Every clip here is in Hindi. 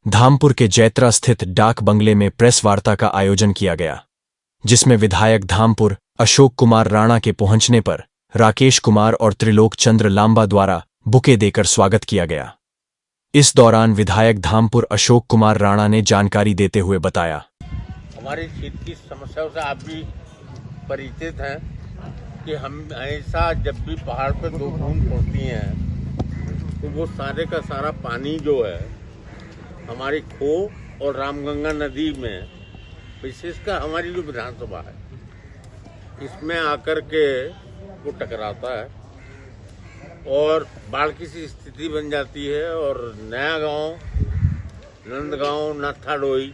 धामपुर के जैत्रा स्थित डाक बंगले में प्रेस वार्ता का आयोजन किया गया, जिसमें विधायक धामपुर अशोक कुमार राणा के पहुंचने पर राकेश कुमार और त्रिलोक चंद्र लांबा द्वारा बुके देकर स्वागत किया गया। इस दौरान विधायक धामपुर अशोक कुमार राणा ने जानकारी देते हुए बताया, हमारी क्षेत्र की समस्याओं से आप भी परिचित हैं कि हम ऐसा जब भी पहाड़ पर 2 बूंद पड़ती हैं तो वो सारे का सारा पानी जो है हमारी खो और रामगंगा नदी में, विशेषकर हमारी जो विधानसभा है इसमें आकर के वो टकराता है और बाढ़ की सी स्थिति बन जाती है। और नया गांव, नंदगांव, नाथाडोई,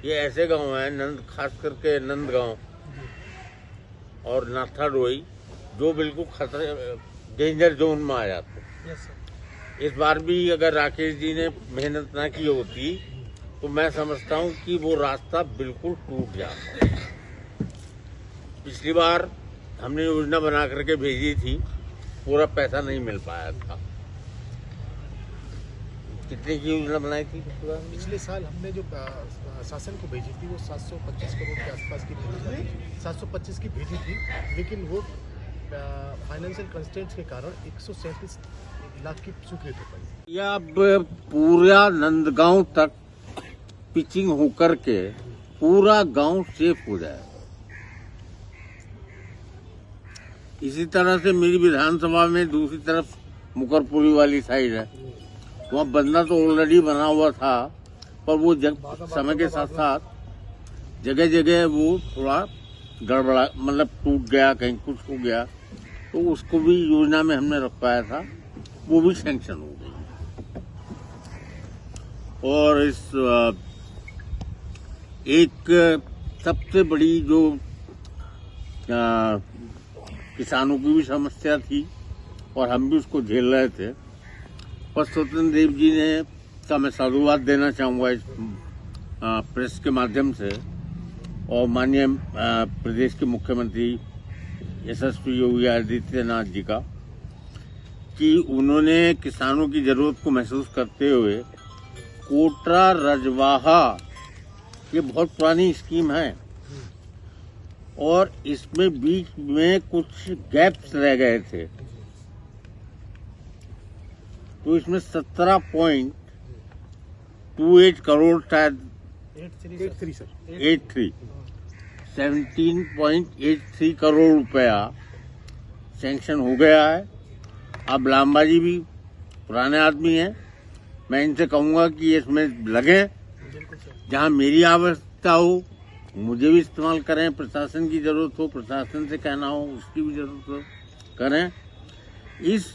ये ऐसे गांव हैं, खास करके नंदगांव और नाथाडोई, जो बिल्कुल खतरे डेंजर जोन में आ जाते हैं। इस बार भी अगर राकेश जी ने मेहनत ना की होती तो मैं समझता हूं कि वो रास्ता बिल्कुल टूट जाता। पिछली बार हमने योजना बना करके भेजी थी, पूरा पैसा नहीं मिल पाया था। कितने की योजना बनाई थी? पिछले साल हमने जो शासन को भेजी थी वो 725 करोड़ के आसपास की भेजी थी, 725 की भेजी थी, लेकिन वो फाइनेंशियल कंस्ट्रेंट्स के कारण 137 लाख की स्वीकृत हो पाई। या अब पूरा नंदगांव तक पिचिंग होकर के पूरा गांव सेफ हो जाए। इसी तरह से मेरी विधानसभा में दूसरी तरफ मुकरपुरी वाली साइड है, वहाँ बंदा तो ऑलरेडी बना हुआ था, पर वो समय के साथ साथ जगह जगह वो थोड़ा गड़बड़ा, मतलब टूट गया, कहीं कुछ हो गया, तो उसको भी योजना में हमने रखवाया था, वो भी सैंक्शन हो गई। और इस एक सबसे बड़ी जो किसानों की भी समस्या थी और हम भी उसको झेल रहे थे, पर स्वतंत्र देव जी ने का मैं साधुवाद देना चाहूँगा इस प्रेस के माध्यम से, और माननीय प्रदेश के मुख्यमंत्री यशस्वी योगी आदित्यनाथ जी का, कि उन्होंने किसानों की जरूरत को महसूस करते हुए कोटरा रजवाहा, ये बहुत पुरानी स्कीम है और इसमें बीच में कुछ गैप्स रह गए थे, तो इसमें 17.28 करोड़, शायद 17.83 करोड़ रुपया सैंक्शन हो गया है। अब लांबा जी भी पुराने आदमी हैं, मैं इनसे कहूंगा कि इसमें लगे, जहां मेरी आवश्यकता हो मुझे भी इस्तेमाल करें, प्रशासन की जरूरत हो प्रशासन से कहना हो उसकी भी जरूरत हो करें। इस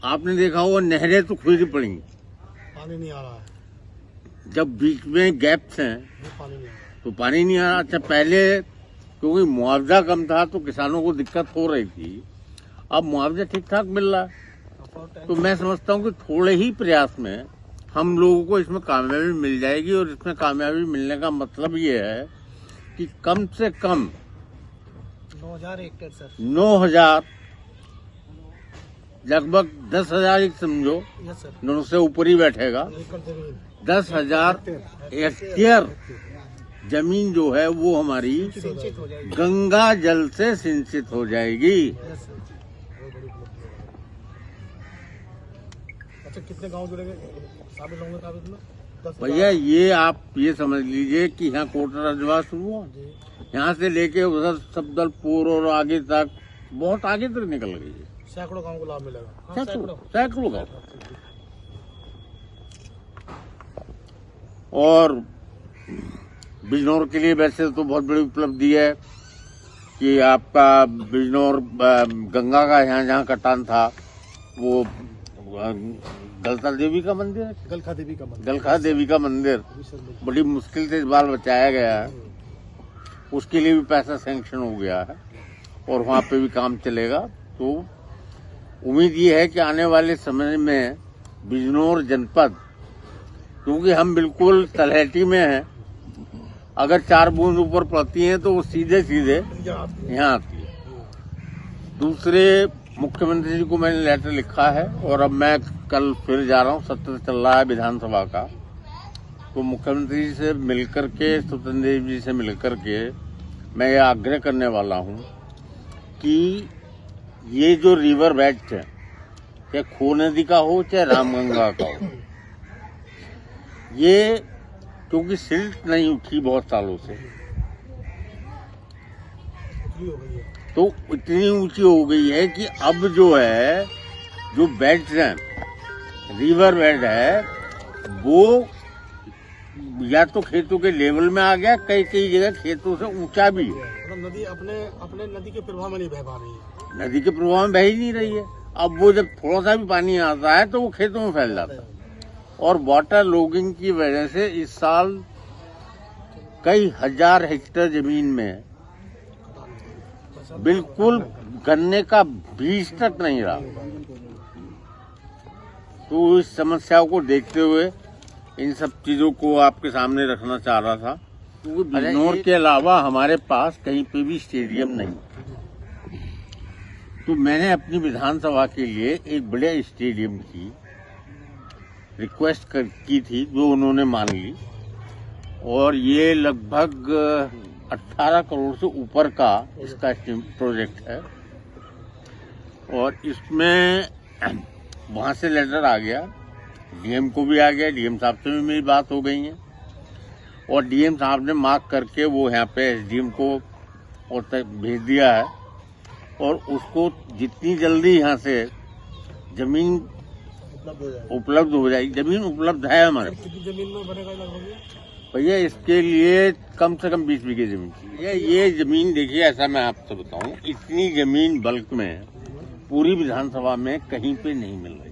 आपने देखा होगा नहरें तो खुद ही पड़ी, पानी नहीं आ रहा है, जब बीच में गैप्स हैं पानी नहीं आ रहा, तो पानी नहीं आ रहा। अच्छा, पहले क्योंकि मुआवजा कम था तो किसानों को दिक्कत हो रही थी, अब मुआवजा ठीक ठाक मिल रहा है, तो मैं समझता हूँ कि थोड़े ही प्रयास में हम लोगों को इसमें कामयाबी मिल जाएगी। और इसमें कामयाबी मिलने का मतलब ये है कि कम से कम 9,000 हेक्टेयर सर, 9,000, लगभग 10,000 ही समझो, 9 से ऊपर ही बैठेगा, 10,000 हेक्टेयर जमीन जो है वो हमारी गंगा जल से सिंचित हो जाएगी। अच्छा, कितने गांव जुड़ेंगे, शामिल होंगे काबिज में? भैया ये आप ये समझ लीजिए कि यहाँ कोटरा रजवा शुरू हुआ, यहाँ से लेके उधर सबदलपुर और आगे तक, बहुत आगे तक निकल गई है। सैकड़ों गांव को लाभ मिलेगा। सैकड़ों गांव। और बिजनौर के लिए वैसे तो बहुत बड़ी उपलब्धि है कि आपका बिजनौर गंगा का यहाँ जहाँ कटान था वो गलखा देवी का मंदिर है, गलखा देवी का मंदिर बड़ी मुश्किल से इस बार बचाया गया है, उसके लिए भी पैसा सैंक्शन हो गया है और वहाँ पे भी काम चलेगा। तो उम्मीद ये है कि आने वाले समय में बिजनौर जनपद, क्योंकि हम बिल्कुल तलहटी में हैं, अगर 4 बूंद ऊपर पड़ती हैं तो वो सीधे सीधे यहाँ आती है। दूसरे मुख्यमंत्री जी को मैंने लेटर लिखा है और अब मैं कल फिर जा रहा हूँ, सत्र चल रहा है विधानसभा का, तो मुख्यमंत्री जी से मिलकर के, स्वतंत्र देव जी से मिलकर के मैं ये आग्रह करने वाला हूँ कि ये जो रिवर बेल्ट है, चाहे खो नदी का हो चाहे रामगंगा का हो, ये क्योंकि सिल्ट नहीं उठी बहुत सालों से, तो इतनी ऊंची हो गई है कि अब जो है, जो बेल्ट है, रिवर बेल्ट है, वो या तो खेतों के लेवल में आ गया, कई कई जगह खेतों से ऊंचा भी है। मतलब नदी अपने नदी के प्रवाह में नहीं बह पा रही है, नदी के प्रवाह में बह ही नहीं रही है। अब वो जब थोड़ा सा भी पानी आता है तो वो खेतों में फैल जाता है, और वाटर लॉगिंग की वजह से इस साल कई हजार हेक्टेयर जमीन में बिल्कुल गन्ने का बीज तक नहीं रहा। तो इस समस्या को देखते हुए इन सब चीजों को आपके सामने रखना चाह रहा था। तो बिजनौर के अलावा हमारे पास कहीं पे भी स्टेडियम नहीं, तो मैंने अपनी विधानसभा के लिए एक बड़े स्टेडियम की रिक्वेस्ट की थी, जो उन्होंने मान ली, और ये लगभग 18 करोड़ से ऊपर का इसका प्रोजेक्ट है। और इसमें वहां से लेटर आ गया, डीएम को भी आ गया, डीएम साहब से भी मेरी बात हो गई है, और डीएम साहब ने मार्क करके वो यहाँ पे एसडीएम को और तक भेज दिया है, और उसको जितनी जल्दी यहाँ से जमीन उपलब्ध हो जाएगी। जमीन उपलब्ध है हमारे पास। कितनी जमीन में बनेगा लगभग भैया, इसके लिए कम से कम 20 बीघे जमीन चाहिए। ये जमीन देखिए, ऐसा मैं आपसे बताऊं, इतनी जमीन बल्क में पूरी विधानसभा में कहीं पे नहीं मिल रही।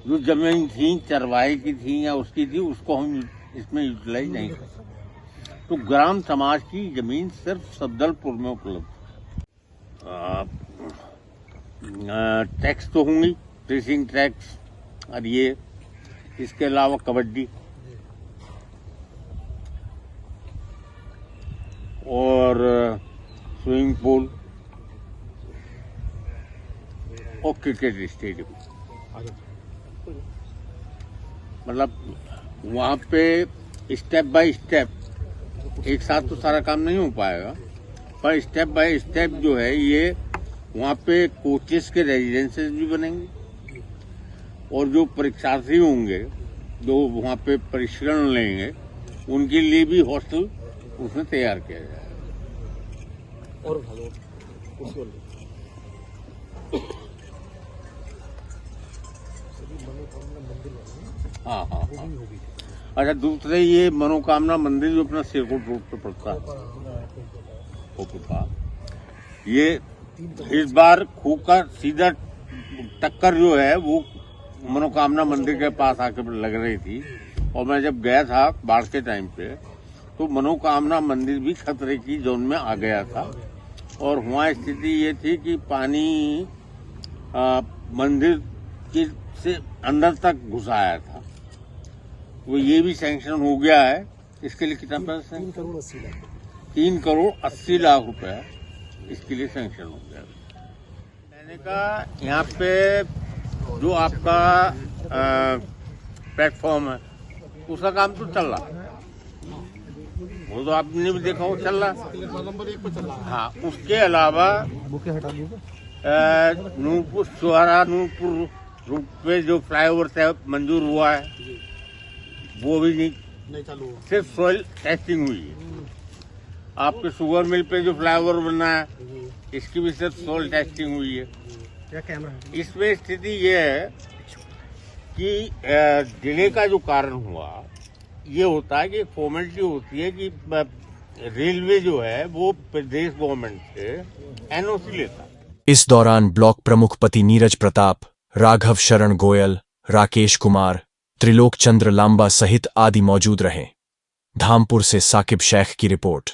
जो जमीन थी चरवाहे की थी या उसकी थी, उसको हम इसमें यूटिलाइज नहीं कर सकते। तो ग्राम समाज की जमीन सिर्फ सफदरपुर में उपलब्ध। टैक्स तो होंगी, प्रेसिंग टैक्स, और ये इसके अलावा कबड्डी और स्विमिंग पूल और क्रिकेट स्टेडियम। मतलब वहाँ पे स्टेप बाय स्टेप, एक साथ तो सारा काम नहीं हो पाएगा, पर स्टेप बाय स्टेप जो है, ये वहाँ पे कोचेस के रेजिडेंसेस भी बनेंगे, और जो परीक्षार्थी होंगे जो वहाँ पे प्रशिक्षण लेंगे, उनके लिए भी हॉस्टल उसमें तैयार किया जाएगा। और हाँ हाँ हाँ। अच्छा, दूसरे ये मनोकामना मंदिर जो अपना सिरकोट रोड पे पड़ता है, ये इस बार खूह का सीधा टक्कर जो है वो मनोकामना मंदिर के पास आके लग रही थी, और मैं जब गया था बाढ़ के टाइम पे, तो मनोकामना मंदिर भी खतरे की जोन में आ गया था, और वहाँ स्थिति ये थी कि पानी मंदिर के से अंदर तक घुस आया था। वो ये भी सैंक्शन हो गया है। इसके लिए कितना पैसा? 3 करोड़ 80 लाख रुपए इसके लिए सैंक्शन हो गया। मैंने कहा यहाँ पे जो आपका प्लेटफॉर्म है, उसका काम तो चल रहा है, वो तो आपने भी देखा हो, चल रहा है। हाँ, उसके अलावा नूरपुर चौहारा नूरपुर रूट पे जो फ्लाईओवर से मंजूर हुआ है, वो भी नहीं चालू, सिर्फ सॉइल टेस्टिंग हुई है। आपके शुगर मिल पे जो फ्लाईओवर बना है, इसकी भी सिर्फ सॉइल टेस्टिंग हुई है। क्या कैमरा है? इसमें स्थिति ये है कि डिले का जो कारण हुआ, ये होता है कि फॉर्मेलिटी होती है कि रेलवे जो है वो प्रदेश गवर्नमेंट से एनओसी लेता है। इस दौरान ब्लॉक प्रमुख पति नीरज प्रताप, राघव शरण गोयल, राकेश कुमार, त्रिलोक चंद्र लांबा सहित आदि मौजूद रहे। धामपुर से साकिब शेख की रिपोर्ट।